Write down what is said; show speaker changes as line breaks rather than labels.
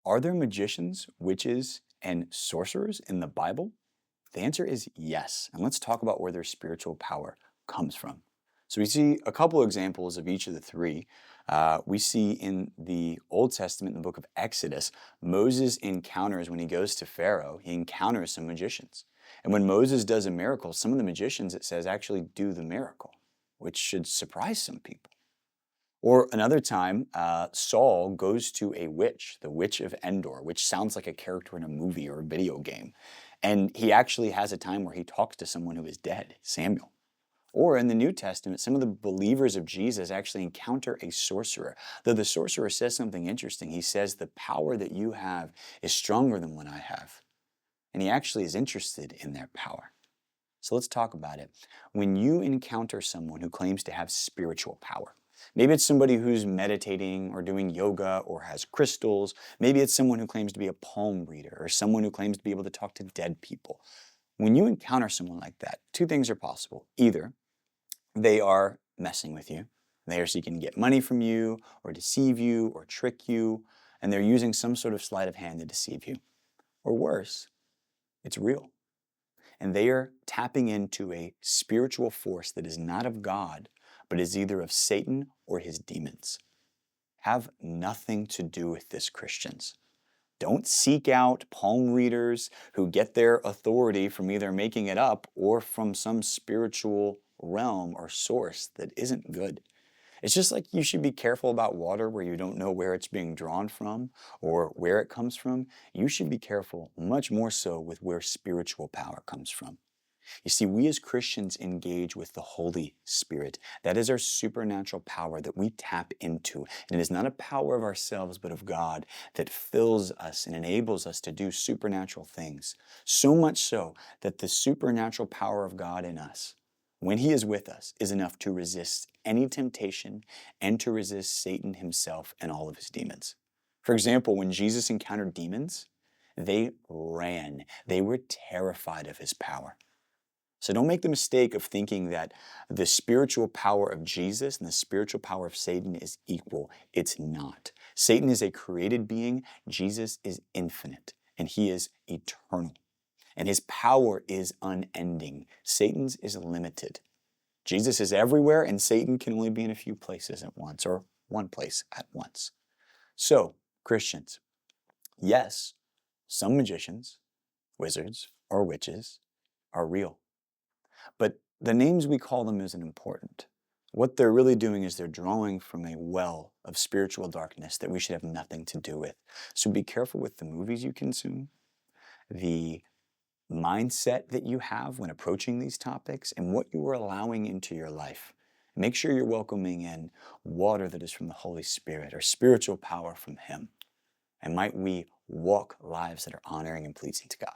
Are there magicians, witches, and sorcerers in the Bible? The answer is yes. And let's talk about where their spiritual power comes from. So we see a couple examples of each of the three. We see in the Old Testament, in the book of Exodus, Moses encounters, when he goes to Pharaoh, he encounters some magicians. And when Moses does a miracle, some of the magicians, it says, actually do the miracle, which should surprise some people. Or another time, Saul goes to a witch, the Witch of Endor, which sounds like a character in a movie or a video game. And he actually has a time where he talks to someone who is dead, Samuel. Or in the New Testament, some of the believers of Jesus actually encounter a sorcerer. Though the sorcerer says something interesting. He says, the power that you have is stronger than what I have. And he actually is interested in their power. So let's talk about it. When you encounter someone who claims to have spiritual power, maybe it's somebody who's meditating or doing yoga or has crystals. Maybe it's someone who claims to be a palm reader or someone who claims to be able to talk to dead people. When you encounter someone like that, two things are possible. Either they are messing with you. They are seeking to get money from you or deceive you or trick you, and they're using some sort of sleight of hand to deceive you. Or worse, it's real. And they are tapping into a spiritual force that is not of God, but is either of Satan or his demons. Have nothing to do with this, Christians. Don't seek out palm readers who get their authority from either making it up or from some spiritual realm or source that isn't good. It's just like you should be careful about water where you don't know where it's being drawn from or where it comes from. You should be careful, much more so, with where spiritual power comes from. You see, we as Christians engage with the Holy Spirit. That is our supernatural power that we tap into. And it is not a power of ourselves, but of God that fills us and enables us to do supernatural things. So much so that the supernatural power of God in us, when He is with us, is enough to resist any temptation and to resist Satan himself and all of his demons. For example, when Jesus encountered demons, they ran. They were terrified of His power. So don't make the mistake of thinking that the spiritual power of Jesus and the spiritual power of Satan is equal. It's not. Satan is a created being. Jesus is infinite, and He is eternal. And His power is unending. Satan's is limited. Jesus is everywhere, and Satan can only be in a few places at once, or one place at once. So, Christians, yes, some magicians, wizards, or witches are real. But the names we call them isn't important. What they're really doing is they're drawing from a well of spiritual darkness that we should have nothing to do with. So be careful with the movies you consume, the mindset that you have when approaching these topics, and what you are allowing into your life. Make sure you're welcoming in water that is from the Holy Spirit, or spiritual power from Him. And might we walk lives that are honoring and pleasing to God.